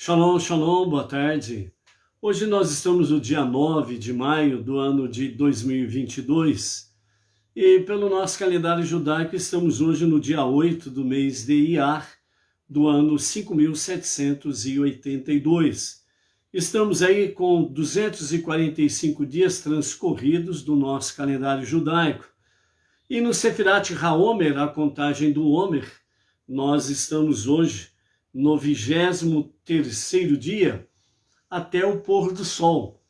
Shalom, shalom, boa tarde. Hoje nós estamos no dia 9 de maio do ano de 2022 e pelo nosso calendário judaico estamos hoje no dia 8 do mês de Iyar do ano 5782. Estamos aí com 245 dias transcorridos do nosso calendário judaico. E no Sefirat HaOmer, a contagem do Homer, nós estamos hoje no 23º dia até o pôr do sol.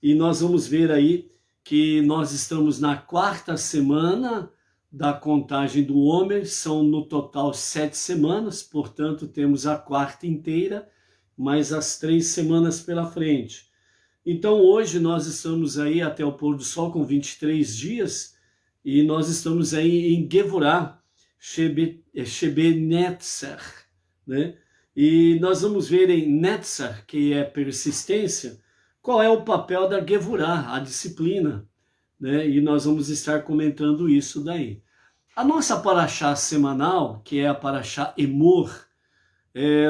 E nós vamos ver aí que nós estamos na quarta semana da contagem do Homer, são no total 7 semanas, portanto temos a quarta inteira, mais as 3 semanas pela frente. Então hoje nós estamos aí até o pôr do sol com 23 dias, e nós estamos aí em Gevurah, Shebenetzer, né? E nós vamos ver em Netzer, que é persistência, qual é o papel da Gevurah, a disciplina, né? E nós vamos estar comentando isso daí. A nossa paraxá semanal, que é a paraxá Emor,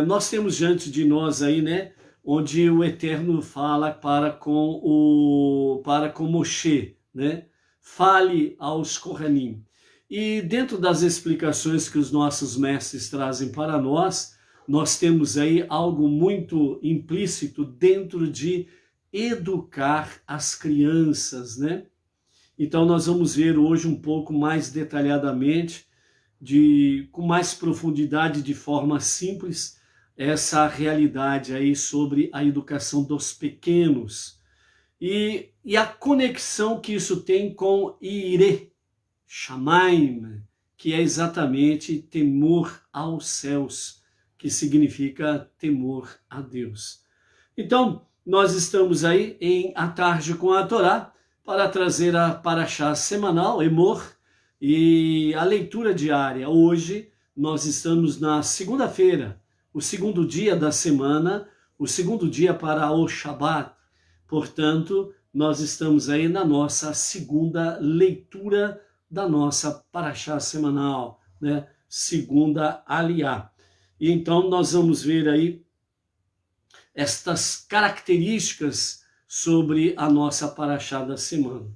nós temos diante de nós aí, né, onde o Eterno fala para com Moshe, né? Fale aos Kohanim. E dentro das explicações que os nossos mestres trazem para nós temos aí algo muito implícito dentro de educar as crianças, né? Então nós vamos ver hoje um pouco mais detalhadamente, com mais profundidade, de forma simples, essa realidade aí sobre a educação dos pequenos. E a conexão que isso tem com Ire Shamaim, que é exatamente temor aos céus, que significa temor a Deus. Então, nós estamos aí em A Tarde com a Torá para trazer a paraxá semanal, Emor, e a leitura diária. Hoje nós estamos na segunda-feira, o segundo dia da semana, o segundo dia para o Shabat. Portanto, nós estamos aí na nossa segunda leitura da nossa paraxá semanal, né? Segunda Aliá. E então nós vamos ver aí estas características sobre a nossa paraxá da semana.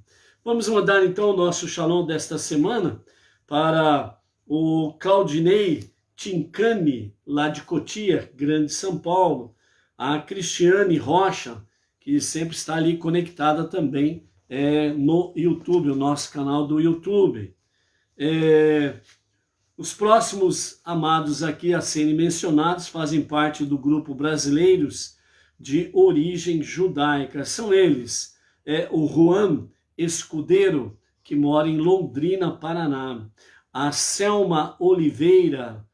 Vamos mandar então o nosso shalom desta semana para o Claudinei Tincani, lá de Cotia, Grande São Paulo, a Cristiane Rocha, que sempre está ali conectada também no YouTube, o nosso canal do YouTube. Os próximos amados aqui a serem mencionados fazem parte do grupo Brasileiros de Origem Judaica. São eles, o Juan Escudeiro, que mora em Londrina, Paraná, a Selma Oliveira,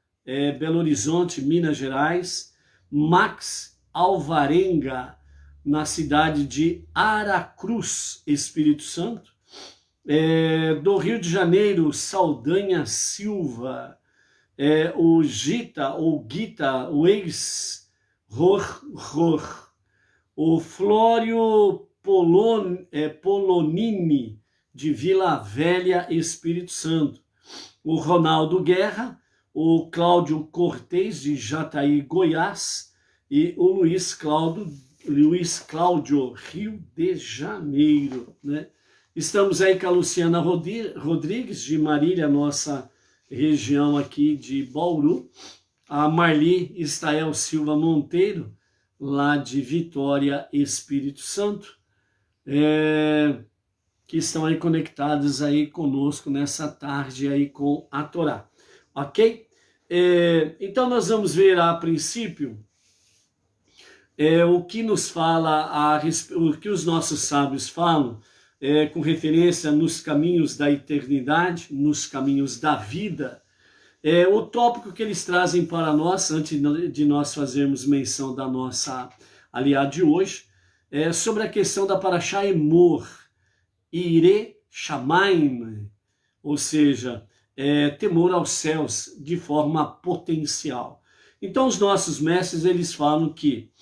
Belo Horizonte, Minas Gerais, Max Alvarenga, na cidade de Aracruz, Espírito Santo, do Rio de Janeiro, Saldanha Silva, o Gita, ou Gita, o ex-Ror, o Flório Polonini, de Vila Velha, Espírito Santo, o Ronaldo Guerra, o Cláudio Cortez, de Jataí, Goiás, e o Luiz Cláudio, Rio de Janeiro, né? Estamos aí com a Luciana Rodrigues, de Marília, nossa região aqui de Bauru, a Marli Estael Silva Monteiro, lá de Vitória, Espírito Santo, que estão aí conectados aí conosco nessa tarde aí com a Torá, ok? Então nós vamos ver a princípio o que nos fala, o que os nossos sábios falam, com referência nos caminhos da eternidade, nos caminhos da vida. O tópico que eles trazem para nós, antes de nós fazermos menção da nossa aliá de hoje, é sobre a questão da paraxá Emor, Ire Shamaim, ou seja, temor aos céus de forma potencial. Então os nossos mestres, eles falam que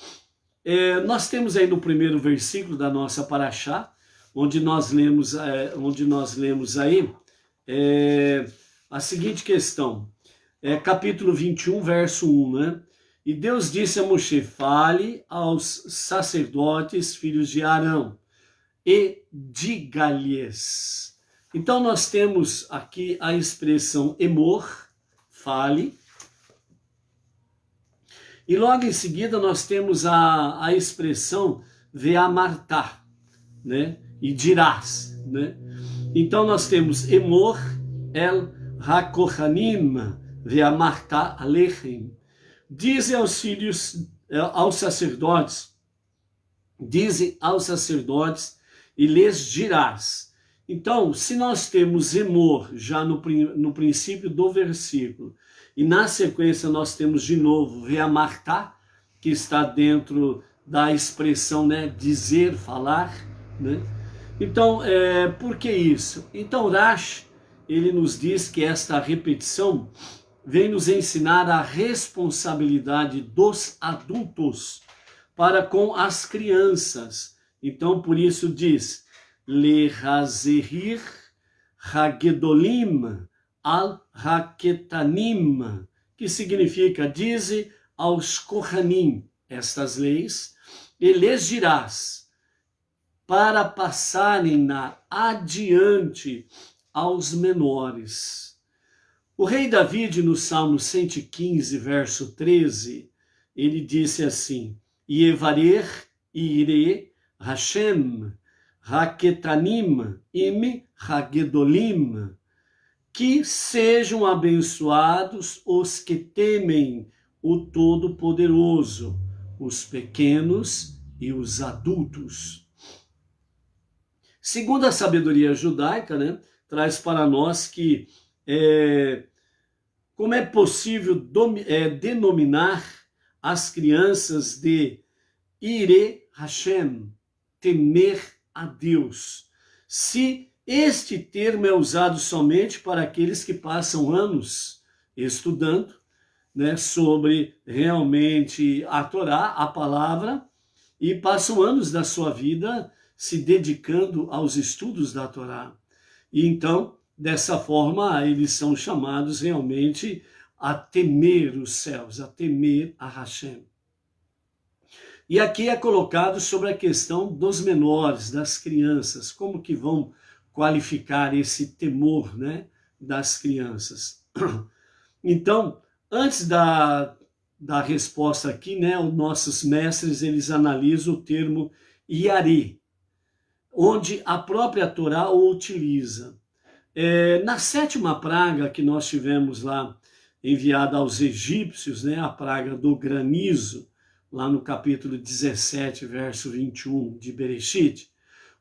nós temos aí no primeiro versículo da nossa paraxá, onde nós lemos aí a seguinte questão, capítulo 21, verso 1, né? E Deus disse a Moshe, fale aos sacerdotes, filhos de Arão, e diga-lhes. Então nós temos aqui a expressão emor, fale, e logo em seguida nós temos a expressão ve'amartá, né? E dirás, né? Então nós temos emor el hakohanim ve'amartá alechem. Dize aos filhos, aos sacerdotes, dize aos sacerdotes e lhes dirás. Então, se nós temos emor já no princípio do versículo, e na sequência nós temos de novo ve'amartá, que está dentro da expressão, né, dizer, falar, né? Então, por que isso? Então, Rashi, ele nos diz que esta repetição vem nos ensinar a responsabilidade dos adultos para com as crianças. Então, por isso diz, Lehazehir Hagedolim al-Haketanim, que significa, dize aos Kohanim estas leis, e lhes dirás, para passarem-na adiante aos menores. O rei David, no Salmo 115, verso 13, ele disse assim, Yevarer ire Hashem, Haketanim im Hagedolim, que sejam abençoados os que temem o Todo-Poderoso, os pequenos e os adultos. Segundo a sabedoria judaica, né, traz para nós que como é possível denominar as crianças de Ire Hashem, temer a Deus, se este termo é usado somente para aqueles que passam anos estudando, né, sobre realmente a Torá, a palavra, e passam anos da sua vida se dedicando aos estudos da Torá. E então, dessa forma, eles são chamados realmente a temer os céus, a temer a Hashem. E aqui é colocado sobre a questão dos menores, das crianças, como que vão qualificar esse temor, né, das crianças. Então, antes da resposta aqui, né, os nossos mestres, eles analisam o termo Yari, onde a própria Torá o utiliza. Na 7ª praga que nós tivemos lá, enviada aos egípcios, né, a praga do granizo, lá no capítulo 17, verso 21 de Bereshit,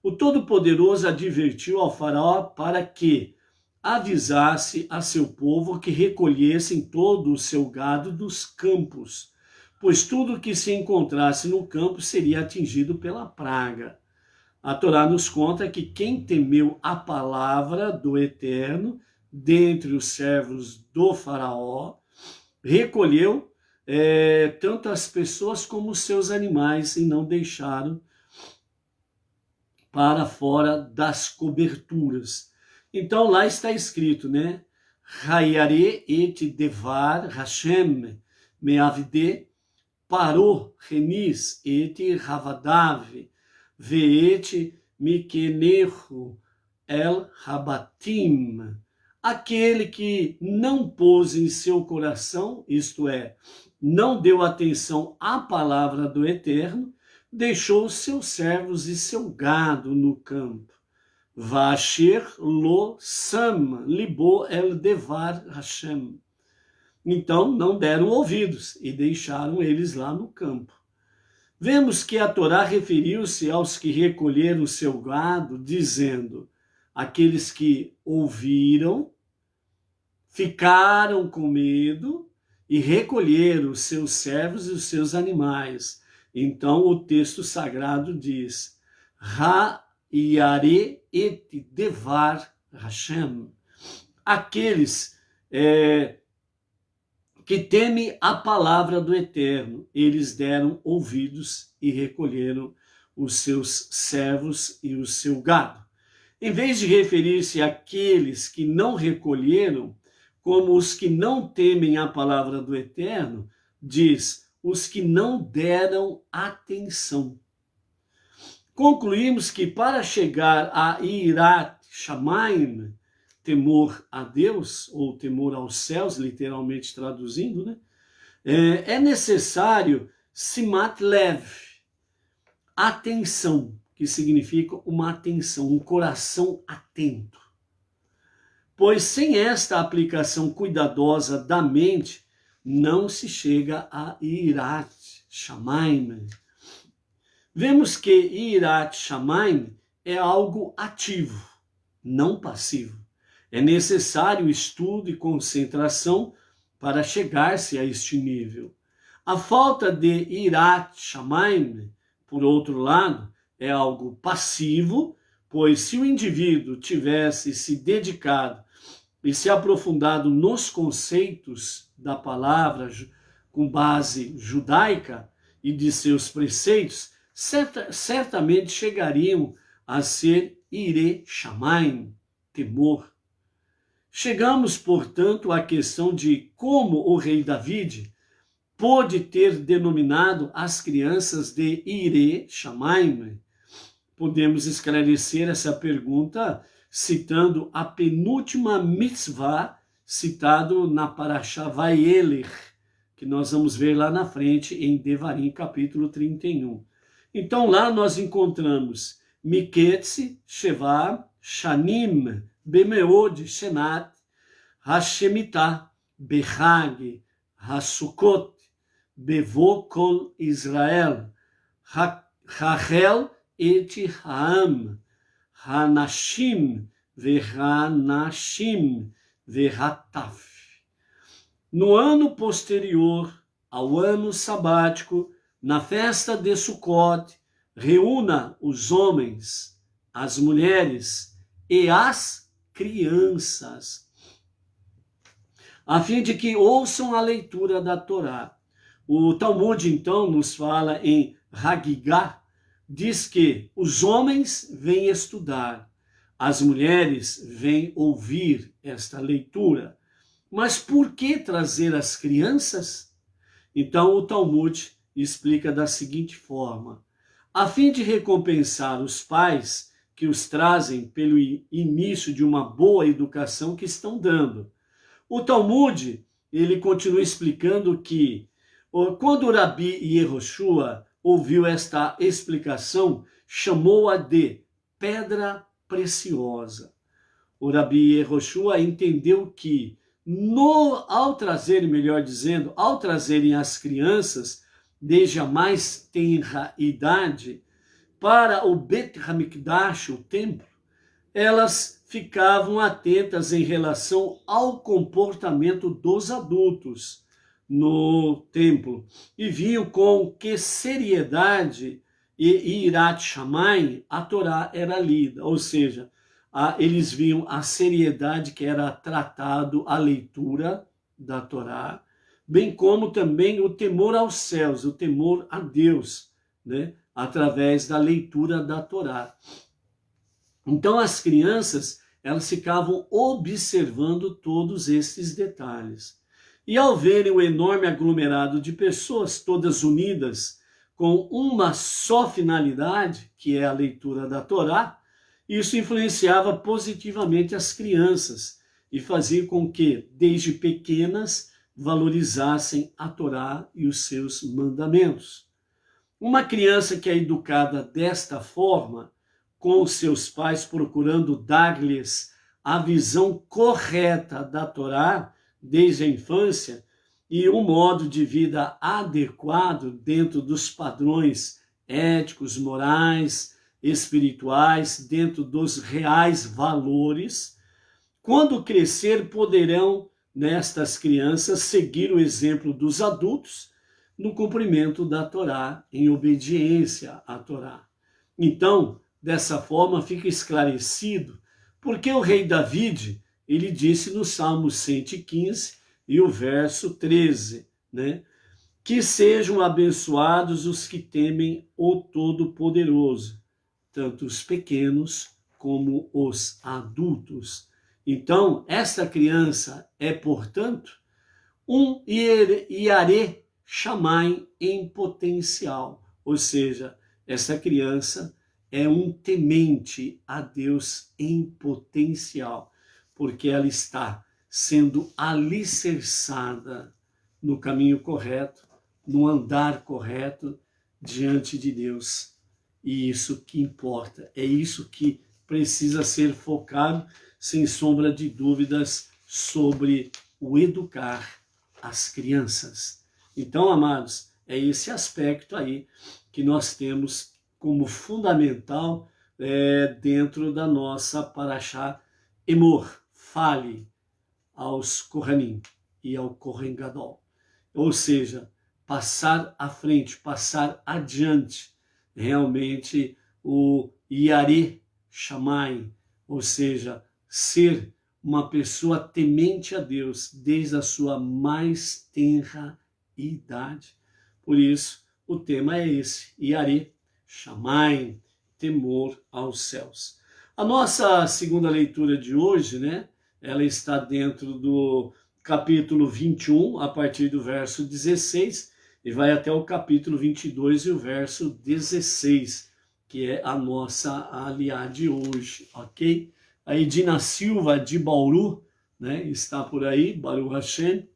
o Todo-Poderoso advertiu ao faraó para que avisasse a seu povo que recolhessem todo o seu gado dos campos, pois tudo que se encontrasse no campo seria atingido pela praga. A Torá nos conta que quem temeu a palavra do Eterno, dentre os servos do faraó, recolheu tanto as pessoas como os seus animais e não deixaram para fora das coberturas. Então lá está escrito, né? Hayare et devar Hashem meavde paro renis et ravadav veet mikenehu el rabatim. Aquele que não pôs em seu coração, isto é, não deu atenção à palavra do Eterno, deixou seus servos e seu gado no campo. Vasher lo sam libo el devar Hashem. Então não deram ouvidos e deixaram eles lá no campo. Vemos que a Torá referiu-se aos que recolheram seu gado, dizendo, aqueles que ouviram, ficaram com medo e recolheram os seus servos e os seus animais. Então o texto sagrado diz, Ha-yare et devar Hashem. Aqueles que temem a palavra do Eterno, eles deram ouvidos e recolheram os seus servos e o seu gado. Em vez de referir-se àqueles que não recolheram, como os que não temem a palavra do Eterno, diz, os que não deram atenção. Concluímos que para chegar a Yirat Shamayim, temor a Deus, ou temor aos céus, literalmente traduzindo, né? É necessário Simat Lev, atenção, que significa uma atenção, um coração atento. Pois sem esta aplicação cuidadosa da mente, não se chega a Yirat Shamayim. Vemos que Yirat Shamayim é algo ativo, não passivo. É necessário estudo e concentração para chegar-se a este nível. A falta de Yirat Shamayim, por outro lado, é algo passivo, pois se o indivíduo tivesse se dedicado e se aprofundado nos conceitos da palavra com base judaica e de seus preceitos, certamente chegariam a ser Yireh Shamayim, temor. Chegamos, portanto, à questão de como o rei David pôde ter denominado as crianças de Yireh Shamayim. Podemos esclarecer essa pergunta citando a penúltima mitzvah citado na Parashá Vayelech, que nós vamos ver lá na frente em Devarim, capítulo 31. Então lá nós encontramos Miketz Sheva Shanim Bemeod Shenat Hashemitah Behag Hasukot Bevo Kol Israel Rachel et Haam Hanashim Vehanashim Vehataf. No ano posterior ao ano sabático, na festa de Sukkot, reúna os homens, as mulheres e as crianças, a fim de que ouçam a leitura da Torá. O Talmud, então, nos fala em Hagigah, diz que os homens vêm estudar, as mulheres vêm ouvir esta leitura. Mas por que trazer as crianças? Então o Talmud explica da seguinte forma: a fim de recompensar os pais que os trazem pelo início de uma boa educação que estão dando. O Talmud, ele continua explicando que quando o Rabi Yehoshua ouviu esta explicação, chamou-a de pedra preciosa. O Rabi Yehoshua entendeu que ao trazerem as crianças desde a mais tenra idade para o Bet HaMikdash, o templo, elas ficavam atentas em relação ao comportamento dos adultos no templo e viam com que seriedade e Yirat Shamayim a Torá era lida, ou seja, eles viam a seriedade que era tratado a leitura da Torá, bem como também o temor aos céus, o temor a Deus, né, através da leitura da Torá. Então as crianças, elas ficavam observando todos esses detalhes. E ao verem o enorme aglomerado de pessoas todas unidas com uma só finalidade, que é a leitura da Torá, isso influenciava positivamente as crianças e fazia com que, desde pequenas, valorizassem a Torá e os seus mandamentos. Uma criança que é educada desta forma, com seus pais procurando dar-lhes a visão correta da Torá desde a infância e um modo de vida adequado dentro dos padrões éticos, morais, espirituais, dentro dos reais valores, quando crescer poderão, nestas crianças, seguir o exemplo dos adultos no cumprimento da Torá, em obediência à Torá. Então, dessa forma fica esclarecido porque o rei David, ele disse no Salmo 115 e o verso 13, né? Que sejam abençoados os que temem o Todo-Poderoso, tanto os pequenos como os adultos. Então, esta criança é, portanto, um Yareh Shammai em potencial, ou seja, essa criança é um temente a Deus em potencial, porque ela está sendo alicerçada no caminho correto, no andar correto diante de Deus. E isso que importa, é isso que precisa ser focado, sem sombra de dúvidas, sobre o educar as crianças. Então, amados, é esse aspecto aí que nós temos como fundamental dentro da nossa Parashá Emor, fale aos Kohanim e ao Kohen Gadol. Ou seja, passar à frente, passar adiante, realmente o Yare Shammai, ou seja, ser uma pessoa temente a Deus desde a sua mais tenra idade. Por isso, o tema é esse, Yare Shammai, temor aos céus. A nossa segunda leitura de hoje, ela está dentro do capítulo 21, a partir do verso 16, e vai até o capítulo 22 e o verso 16, que é a nossa aliá de hoje, ok? A Edina Silva de Bauru, está por aí, Baruch Hashem.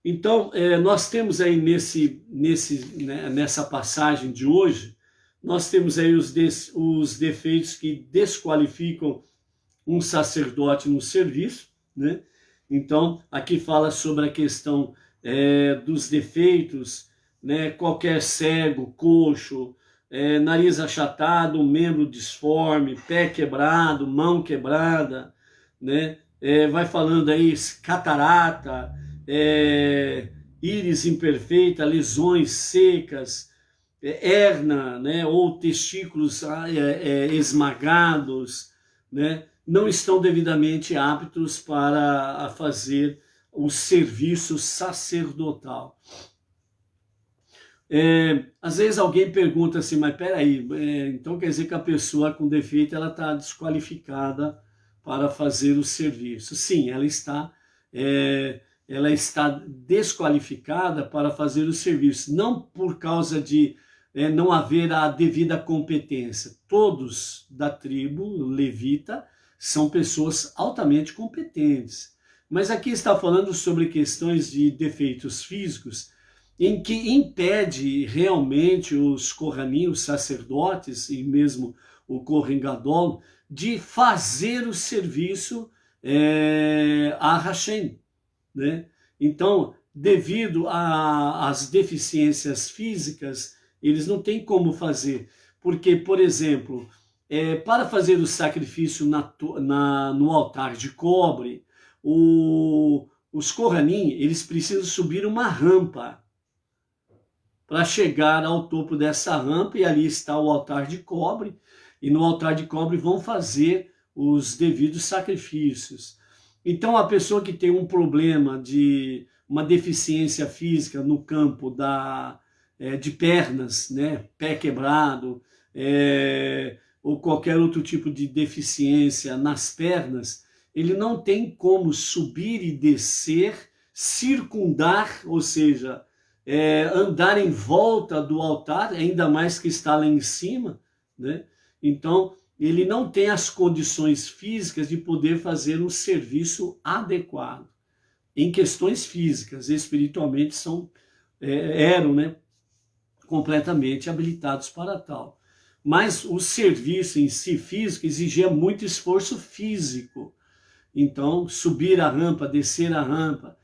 Então, nós temos aí nessa passagem de hoje, nós temos aí os defeitos que desqualificam um sacerdote no serviço, Então, aqui fala sobre a questão dos defeitos, qualquer cego, coxo, nariz achatado, membro disforme, pé quebrado, mão quebrada, vai falando aí catarata, íris imperfeita, lesões secas, hérnia, ou testículos esmagados, não estão devidamente aptos para fazer o serviço sacerdotal. Às vezes alguém pergunta assim, mas peraí, então quer dizer que a pessoa com defeito ela está desqualificada para fazer o serviço? Sim, ela está desqualificada para fazer o serviço, não por causa de não haver a devida competência. Todos da tribo levita são pessoas altamente competentes. Mas aqui está falando sobre questões de defeitos físicos, em que impede realmente os Kohanim, os sacerdotes, e mesmo o Kohen Gadol, de fazer o serviço a Hashem, Então, devido às deficiências físicas, eles não têm como fazer. Porque, por exemplo, para fazer o sacrifício no altar de cobre, os Kohanim, eles precisam subir uma rampa para chegar ao topo dessa rampa, e ali está o altar de cobre, e no altar de cobre vão fazer os devidos sacrifícios. Então, a pessoa que tem um problema de uma deficiência física no campo de pernas, pé quebrado, ou qualquer outro tipo de deficiência nas pernas, ele não tem como subir e descer, circundar, ou seja, andar em volta do altar, ainda mais que está lá em cima, Então, ele não tem as condições físicas de poder fazer um serviço adequado. Em questões físicas, espiritualmente eram completamente habilitados para tal. Mas o serviço em si físico exigia muito esforço físico. Então, subir a rampa, descer a rampa,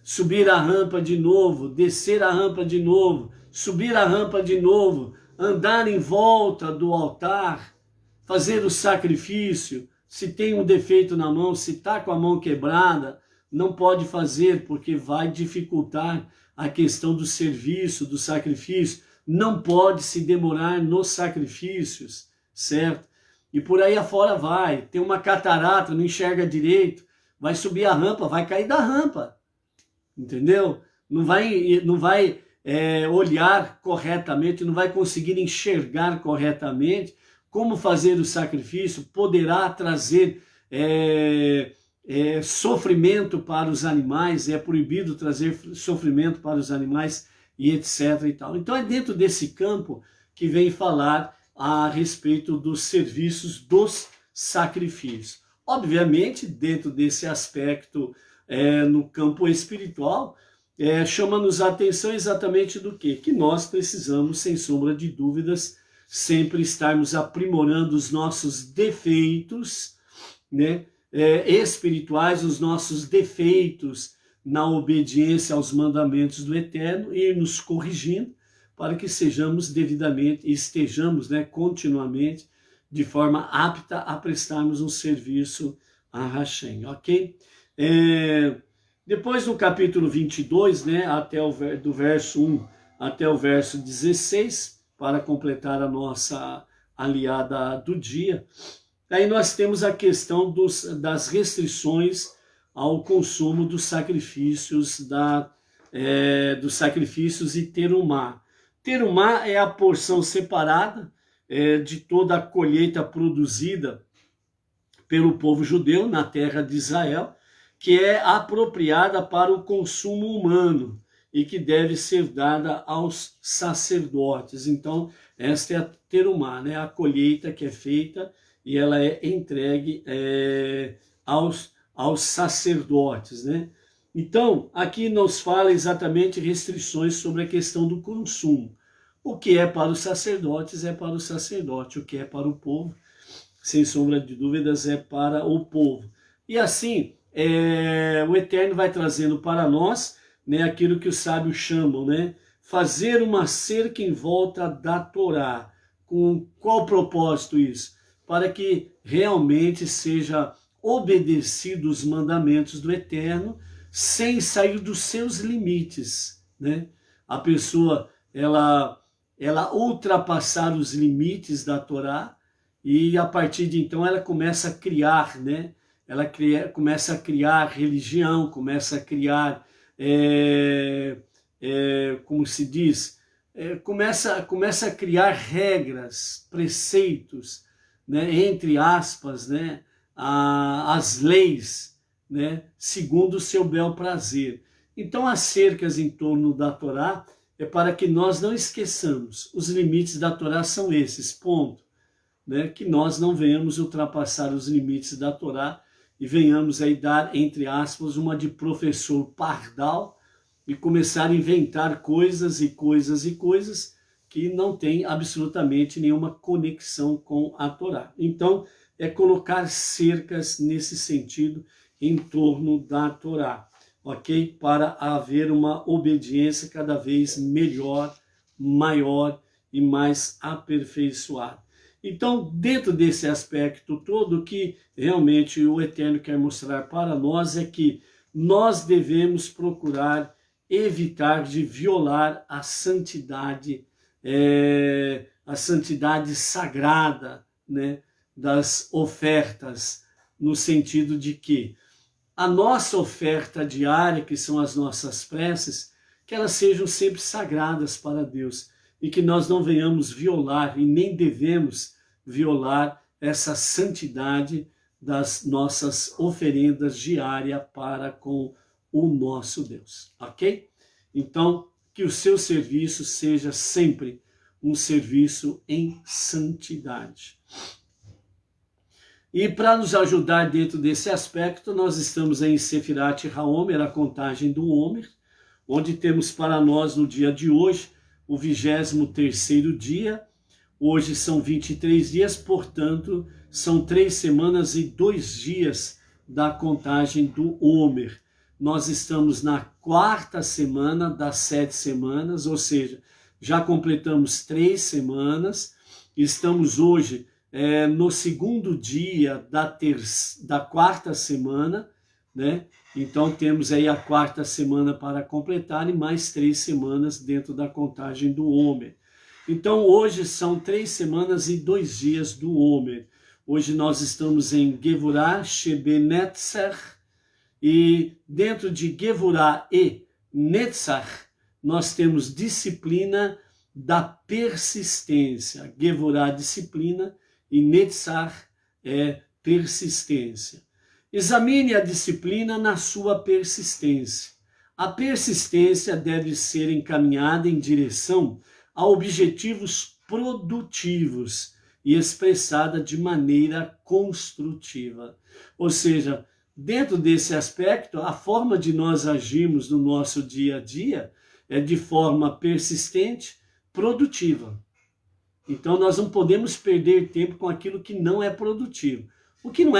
subir a rampa de novo, descer a rampa de novo, subir a rampa de novo, andar em volta do altar, fazer o sacrifício. Se tem um defeito na mão, se está com a mão quebrada, não pode fazer, porque vai dificultar a questão do serviço, do sacrifício. Não pode se demorar nos sacrifícios, certo? E por aí afora vai. Tem uma catarata, não enxerga direito, vai subir a rampa, vai cair da rampa, entendeu? Não vai olhar corretamente, não vai conseguir enxergar corretamente como fazer o sacrifício, poderá trazer sofrimento para os animais, é proibido trazer sofrimento para os animais e etc. e tal. Então é dentro desse campo que vem falar a respeito dos serviços dos sacrifícios. Obviamente, dentro desse aspecto, no campo espiritual, chama-nos a atenção exatamente do quê? Que nós precisamos, sem sombra de dúvidas, sempre estarmos aprimorando os nossos defeitos, né, espirituais, os nossos defeitos na obediência aos mandamentos do Eterno e nos corrigindo para que sejamos devidamente, estejamos, né, continuamente, de forma apta a prestarmos um serviço a Hashem, ok? Depois no capítulo 22, né, do verso 1 até o verso 16, para completar a nossa aliada do dia, aí nós temos a questão das restrições ao consumo dos sacrifícios, dos sacrifícios e terumá. Terumá é a porção separada de toda a colheita produzida pelo povo judeu na terra de Israel, que é apropriada para o consumo humano e que deve ser dada aos sacerdotes. Então, esta é a terumá, né? A colheita que é feita e ela é entregue aos sacerdotes, né? Então, aqui nos fala exatamente restrições sobre a questão do consumo. O que é para os sacerdotes é para o sacerdote, o que é para o povo, sem sombra de dúvidas, é para o povo. E assim, o Eterno vai trazendo para nós, né, aquilo que os sábios chamam, né, fazer uma cerca em volta da Torá. Com qual propósito isso? Para que realmente seja obedecido os mandamentos do Eterno, sem sair dos seus limites, né? A pessoa, ela ultrapassar os limites da Torá e a partir de então ela começa a criar, né? Começa a criar religião, começa a criar, como se diz, começa a criar regras, preceitos, né? Entre aspas, né? As leis, né, segundo o seu bel prazer. Então, as cercas em torno da Torá é para que nós não esqueçamos. Os limites da Torá são esses, ponto. Né, que nós não venhamos ultrapassar os limites da Torá e venhamos aí dar, entre aspas, uma de professor pardal e começar a inventar coisas e coisas e coisas que não tem absolutamente nenhuma conexão com a Torá. Então, é colocar cercas nesse sentido em torno da Torá, ok? Para haver uma obediência cada vez melhor, maior e mais aperfeiçoada. Então, dentro desse aspecto todo, o que realmente o Eterno quer mostrar para nós é que nós devemos procurar evitar de violar a santidade sagrada, né, das ofertas, no sentido de que a nossa oferta diária, que são as nossas preces, que elas sejam sempre sagradas para Deus e que nós não venhamos violar e nem devemos violar essa santidade das nossas oferendas diárias para com o nosso Deus, ok? Então, que o seu serviço seja sempre um serviço em santidade. E para nos ajudar dentro desse aspecto, nós estamos em Sefirat HaOmer, a contagem do Homer, onde temos para nós no dia de hoje o 23º dia. Hoje são 23 dias, portanto, são 3 semanas e 2 dias da contagem do Homer. Nós estamos na 4ª semana das 7 semanas, ou seja, já completamos 3 semanas, estamos hoje no 2º dia da 4ª semana, né? Então temos aí a 4ª semana para completar e mais 3 semanas dentro da contagem do Homer. Então hoje são 3 semanas e 2 dias do Homer. Hoje nós estamos em Gevurah Shebenetzach e dentro de Gevurah e Netzach nós temos disciplina da persistência. Gevurah, disciplina, e Netzach é persistência. Examine a disciplina na sua persistência. A persistência deve ser encaminhada em direção a objetivos produtivos e expressada de maneira construtiva. Ou seja, dentro desse aspecto, a forma de nós agirmos no nosso dia a dia é de forma persistente, produtiva. Então nós não podemos perder tempo com aquilo que não é produtivo. O que não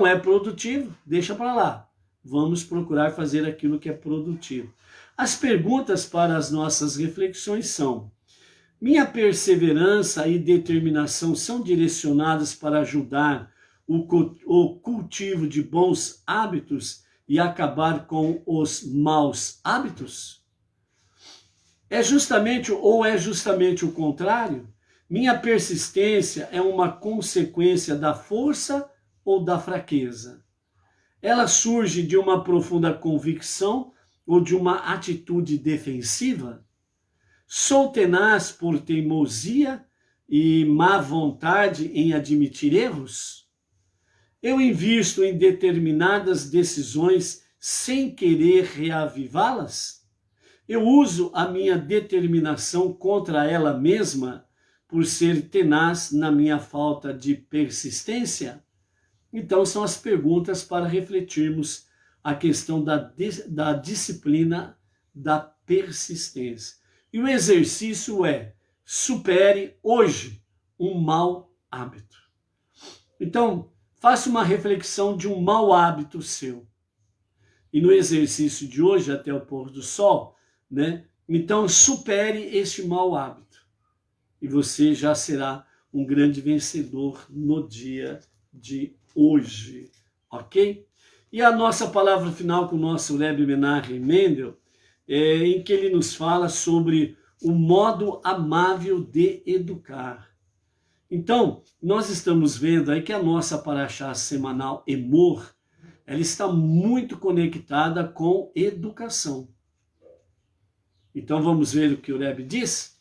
é produtivo, deixa para lá. Vamos procurar fazer aquilo que é produtivo. As perguntas para as nossas reflexões são: minha perseverança e determinação são direcionadas para ajudar o cultivo de bons hábitos e acabar com os maus hábitos? É justamente o contrário? Minha persistência é uma consequência da força ou da fraqueza? Ela surge de uma profunda convicção ou de uma atitude defensiva? Sou tenaz por teimosia e má vontade em admitir erros? Eu invisto em determinadas decisões sem querer reavivá-las? Eu uso a minha determinação contra ela mesma por ser tenaz na minha falta de persistência? Então, são as perguntas para refletirmos a questão da disciplina, da persistência. E o exercício é: supere hoje um mau hábito. Então, faça uma reflexão de um mau hábito seu. E no exercício de hoje, até o pôr do sol, então supere este mau hábito. E você já será um grande vencedor no dia de hoje, ok? E a nossa palavra final com o nosso Rebbe Menachem Mendel, em que ele nos fala sobre o modo amável de educar. Então, nós estamos vendo aí que a nossa paraxá semanal Emor, ela está muito conectada com educação. Então vamos ver o que o Rebbe diz?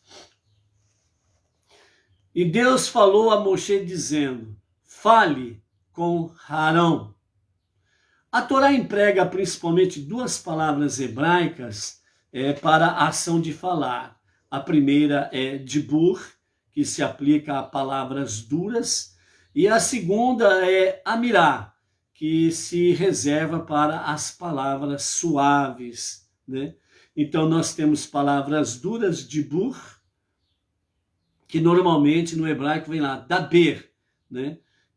E Deus falou a Moshe dizendo: fale com Arão. A Torá emprega principalmente duas palavras hebraicas para a ação de falar. A primeira é dibur, que se aplica a palavras duras, e a segunda é amirá, que se reserva para as palavras suaves, Então nós temos palavras duras, dibur, que normalmente no hebraico vem lá, daber,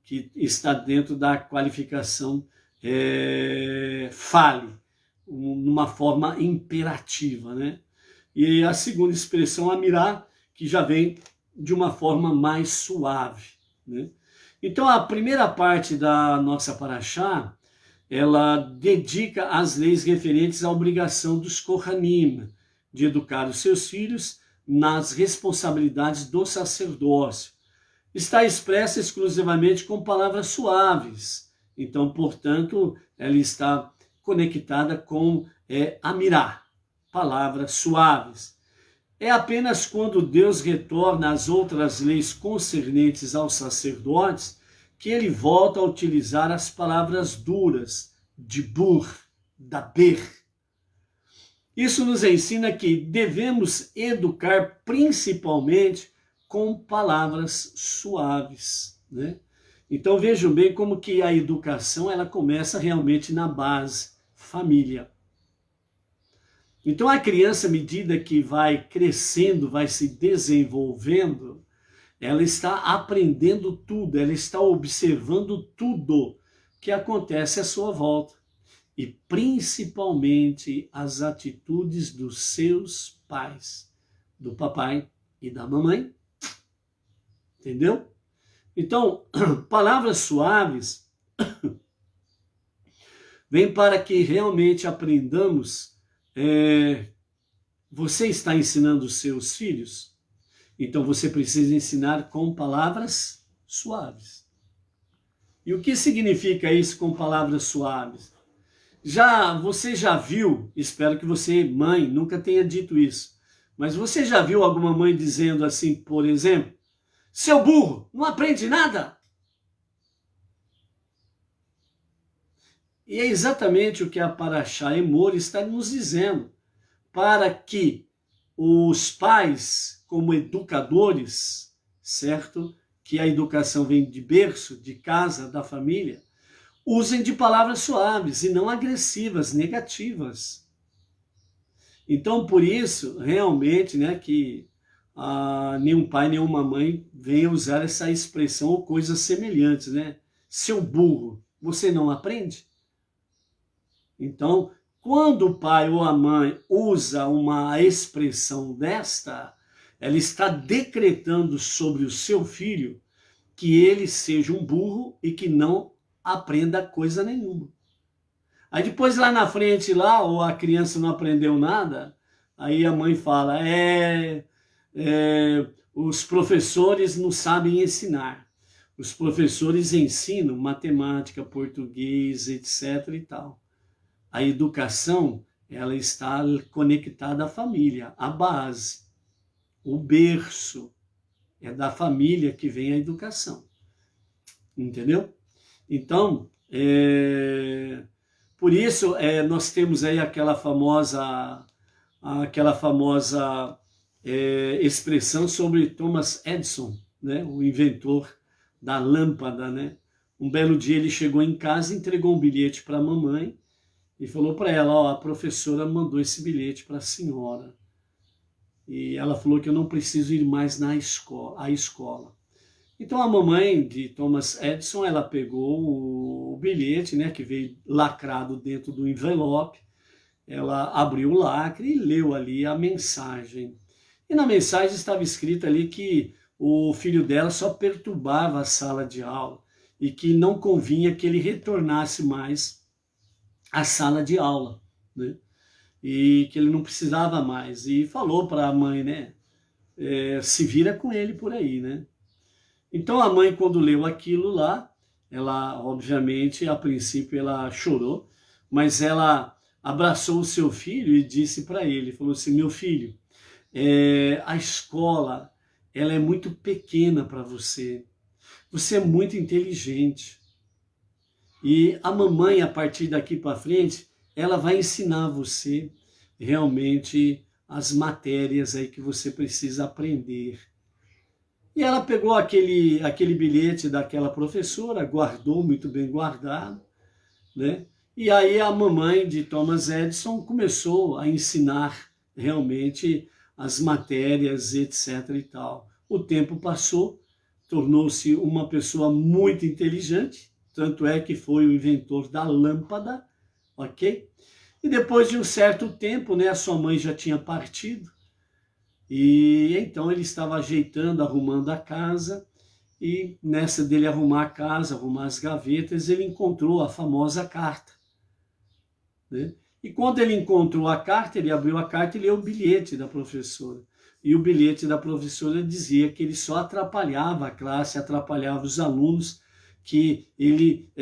que está dentro da qualificação fale, numa forma imperativa, E a segunda expressão, amirá, que já vem de uma forma mais suave, Então a primeira parte da nossa paraxá, ela dedica as leis referentes à obrigação dos Kohanim de educar os seus filhos nas responsabilidades do sacerdócio. Está expressa exclusivamente com palavras suaves. Então, portanto, ela está conectada com amirá, palavras suaves. É apenas quando Deus retorna às outras leis concernentes aos sacerdotes que ele volta a utilizar as palavras duras, dibur, daber. Isso nos ensina que devemos educar principalmente com palavras suaves, Então vejam bem como que a educação ela começa realmente na base, família. Então a criança, à medida que vai crescendo, vai se desenvolvendo, ela está aprendendo tudo, ela está observando tudo que acontece à sua volta. E principalmente as atitudes dos seus pais, do papai e da mamãe. Entendeu? Então, palavras suaves vêm para que realmente aprendamos. Você está ensinando os seus filhos? Então você precisa ensinar com palavras suaves. E o que significa isso com palavras suaves? Você já viu, espero que você, mãe, nunca tenha dito isso, mas você já viu alguma mãe dizendo assim, por exemplo, seu burro, não aprende nada? E é exatamente o que a Parashá Emor está nos dizendo, para que os pais, como educadores, certo? Que a educação vem de berço, de casa, da família, usem de palavras suaves e não agressivas, negativas. Então, por isso, realmente, né, que nenhum pai, nenhuma mãe venha usar essa expressão ou coisas semelhantes, né? Seu burro, você não aprende? Então, quando o pai ou a mãe usa uma expressão desta, ela está decretando sobre o seu filho que ele seja um burro e que não aprenda coisa nenhuma. Aí depois lá na frente, lá, ou a criança não aprendeu nada, aí a mãe fala, os professores não sabem ensinar. Os professores ensinam matemática, português, etc. e tal. A educação, ela está conectada à família, à base, o berço. É da família que vem a educação. Entendeu? Então, por isso nós temos aí aquela famosa expressão sobre Thomas Edison, né? O inventor da lâmpada, né? Um belo dia ele chegou em casa, entregou um bilhete para a mamãe e falou para ela, ó, a professora mandou esse bilhete para a senhora. E ela falou que eu não preciso ir mais à escola. Então a mamãe de Thomas Edison, ela pegou o bilhete, né, que veio lacrado dentro do envelope, ela abriu o lacre e leu ali a mensagem. E na mensagem estava escrito ali que o filho dela só perturbava a sala de aula e que não convinha que ele retornasse mais à sala de aula, né? E que ele não precisava mais. E falou para a mãe, né? Se vira com ele por aí, né? Então a mãe, quando leu aquilo lá, ela, obviamente, a princípio ela chorou, mas ela abraçou o seu filho e disse para ele, falou assim, meu filho, a escola, ela é muito pequena para você. Você é muito inteligente. E a mamãe, a partir daqui para frente, ela vai ensinar você realmente as matérias aí que você precisa aprender. E ela pegou aquele bilhete daquela professora, guardou, muito bem guardado, né? E aí a mamãe de Thomas Edison começou a ensinar realmente as matérias, etc. e tal. O tempo passou, tornou-se uma pessoa muito inteligente, tanto é que foi o inventor da lâmpada, ok? E depois de um certo tempo, né, a sua mãe já tinha partido, e então ele estava ajeitando, arrumando a casa, e nessa dele arrumar a casa, arrumar as gavetas, ele encontrou a famosa carta, né? E quando ele encontrou a carta, ele abriu a carta e leu o bilhete da professora. E o bilhete da professora dizia que ele só atrapalhava a classe, atrapalhava os alunos, que ele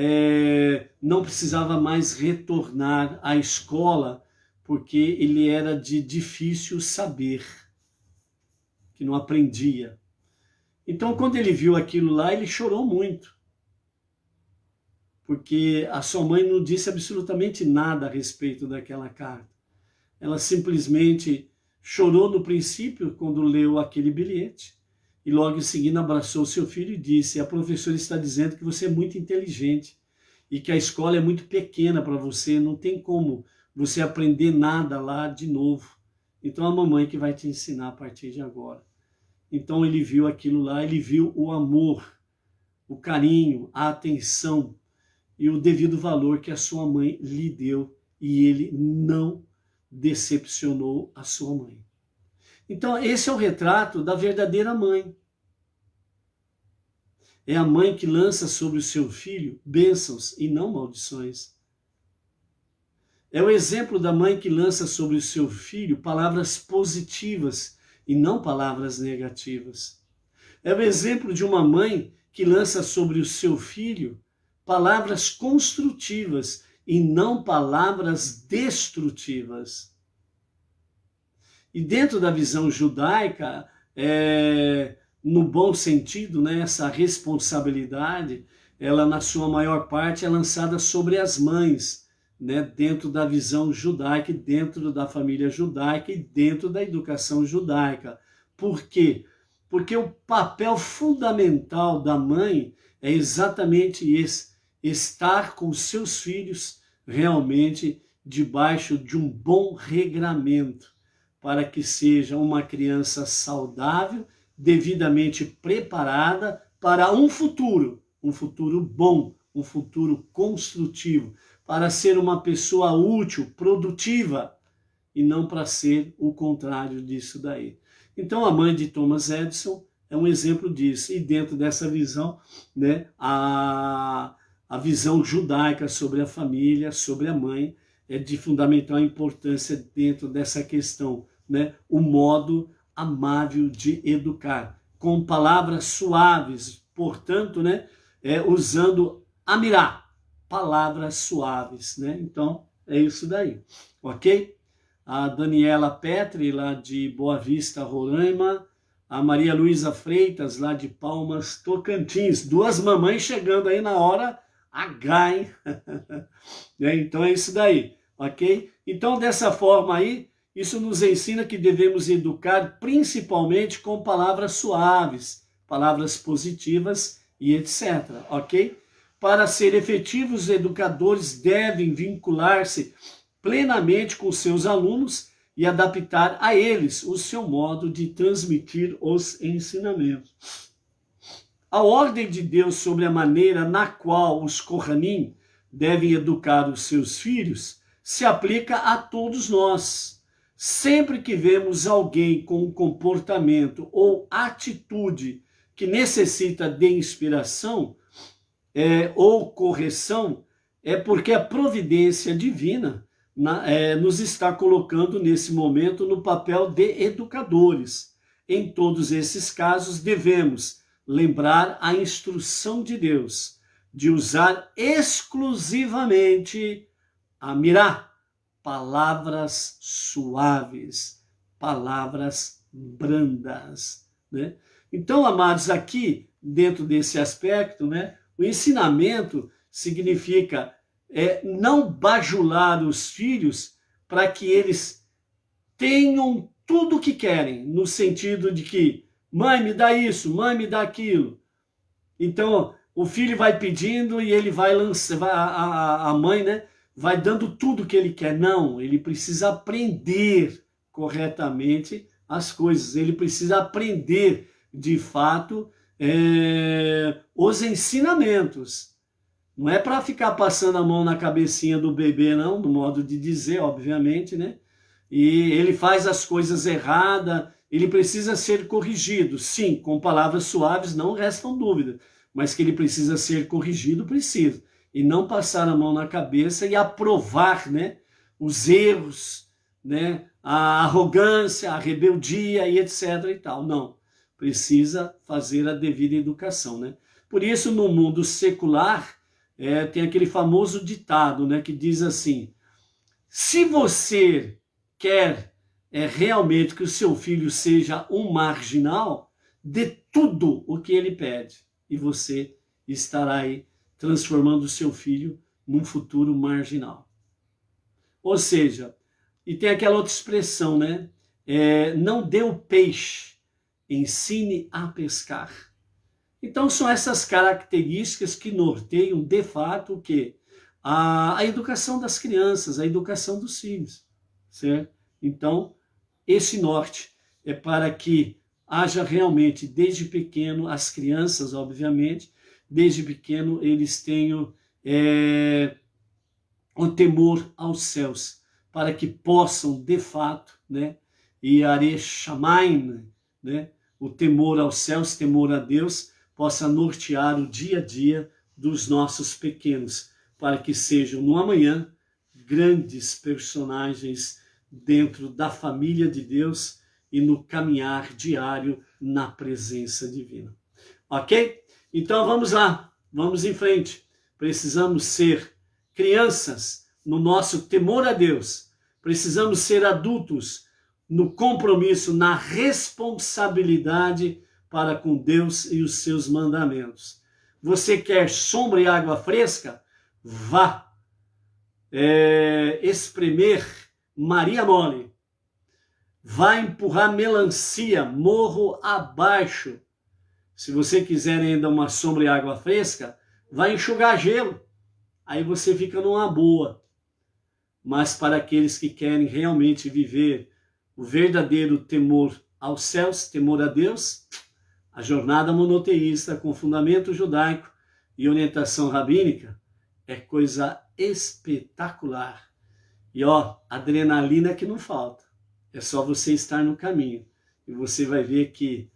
não precisava mais retornar à escola, porque ele era de difícil saber, que não aprendia. Então, quando ele viu aquilo lá, ele chorou muito, porque a sua mãe não disse absolutamente nada a respeito daquela carta. Ela simplesmente chorou no princípio, quando leu aquele bilhete, e logo em seguida abraçou seu filho e disse, a professora está dizendo que você é muito inteligente e que a escola é muito pequena para você, não tem como você aprender nada lá de novo. Então a mamãe que vai te ensinar a partir de agora. Então ele viu aquilo lá, ele viu o amor, o carinho, a atenção e o devido valor que a sua mãe lhe deu, e ele não decepcionou a sua mãe. Então esse é o retrato da verdadeira mãe. É a mãe que lança sobre o seu filho bênçãos e não maldições. É o exemplo da mãe que lança sobre o seu filho palavras positivas e não palavras negativas. É o exemplo de uma mãe que lança sobre o seu filho palavras construtivas e não palavras destrutivas. E dentro da visão judaica, no bom sentido, né, essa responsabilidade ela na sua maior parte é lançada sobre as mães, né, dentro da visão judaica, dentro da família judaica e dentro da educação judaica. Por quê? Porque o papel fundamental da mãe é exatamente esse, estar com seus filhos realmente debaixo de um bom regramento, para que seja uma criança saudável, devidamente preparada para um futuro bom, um futuro construtivo, para ser uma pessoa útil, produtiva, e não para ser o contrário disso daí. Então a mãe de Thomas Edison é um exemplo disso, e dentro dessa visão, né, a visão judaica sobre a família, sobre a mãe, é de fundamental importância dentro dessa questão, né, o modo amável de educar, com palavras suaves, portanto, né, usando amirá, palavras suaves, né? Então, é isso daí, ok? A Daniela Petri, lá de Boa Vista, Roraima, a Maria Luísa Freitas, lá de Palmas, Tocantins, duas mamães chegando aí na hora H, hein? Então é isso daí, ok? Então, dessa forma aí, isso nos ensina que devemos educar principalmente com palavras suaves, palavras positivas e etc, ok? Para ser efetivos, os educadores devem vincular-se plenamente com seus alunos e adaptar a eles o seu modo de transmitir os ensinamentos. A ordem de Deus sobre a maneira na qual os Kohanim devem educar os seus filhos se aplica a todos nós. Sempre que vemos alguém com um comportamento ou atitude que necessita de inspiração ou correção, é porque a providência divina nos está colocando nesse momento no papel de educadores. Em todos esses casos, devemos lembrar a instrução de Deus de usar exclusivamente a mirá, palavras suaves, palavras brandas, né? Então, amados, aqui, dentro desse aspecto, né, o ensinamento significa não bajular os filhos para que eles tenham tudo o que querem, no sentido de que, mãe, me dá isso, mãe, me dá aquilo. Então, o filho vai pedindo e ele vai lançando, a mãe, né, vai dando tudo o que ele quer. Não, ele precisa aprender corretamente as coisas, ele precisa aprender, de fato, os ensinamentos. Não é para ficar passando a mão na cabecinha do bebê, não, no modo de dizer, obviamente, né? E ele faz as coisas erradas, ele precisa ser corrigido. Sim, com palavras suaves, não restam dúvidas, mas que ele precisa ser corrigido, precisa. E não passar a mão na cabeça e aprovar, né, os erros, né, a arrogância, a rebeldia e etc. e tal. Não, precisa fazer a devida educação, né? Por isso, no mundo secular, tem aquele famoso ditado, né, que diz assim: se você quer realmente que o seu filho seja um marginal, dê tudo o que ele pede, e você estará aí transformando o seu filho num futuro marginal. Ou seja, e tem aquela outra expressão, né? Não dê o peixe, ensine a pescar. Então são essas características que norteiam de fato o quê? A educação das crianças, a educação dos filhos, certo? Então, esse norte é para que haja realmente, desde pequeno, as crianças, obviamente, desde pequeno eles tenham o temor aos céus, para que possam, de fato, né, e are shamaim, né, o temor aos céus, temor a Deus, possa nortear o dia a dia dos nossos pequenos, para que sejam no amanhã grandes personagens dentro da família de Deus e no caminhar diário na presença divina. Ok? Então vamos lá, vamos em frente. Precisamos ser crianças no nosso temor a Deus. Precisamos ser adultos no compromisso, na responsabilidade para com Deus e os seus mandamentos. Você quer sombra e água fresca? Vá espremer Maria Mole. Vá empurrar melancia, morro abaixo. Se você quiser ainda uma sombra e água fresca, vai enxugar gelo. Aí você fica numa boa. Mas para aqueles que querem realmente viver o verdadeiro temor aos céus, temor a Deus, a jornada monoteísta com fundamento judaico e orientação rabínica é coisa espetacular. E adrenalina que não falta. É só você estar no caminho. E você vai ver que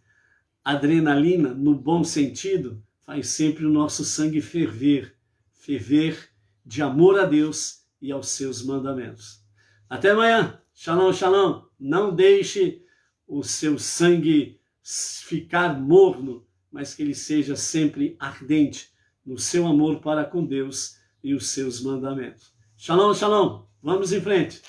adrenalina, no bom sentido, faz sempre o nosso sangue ferver. Ferver de amor a Deus e aos seus mandamentos. Até amanhã. Shalom, shalom. Não deixe o seu sangue ficar morno, mas que ele seja sempre ardente no seu amor para com Deus e os seus mandamentos. Shalom, shalom. Vamos em frente.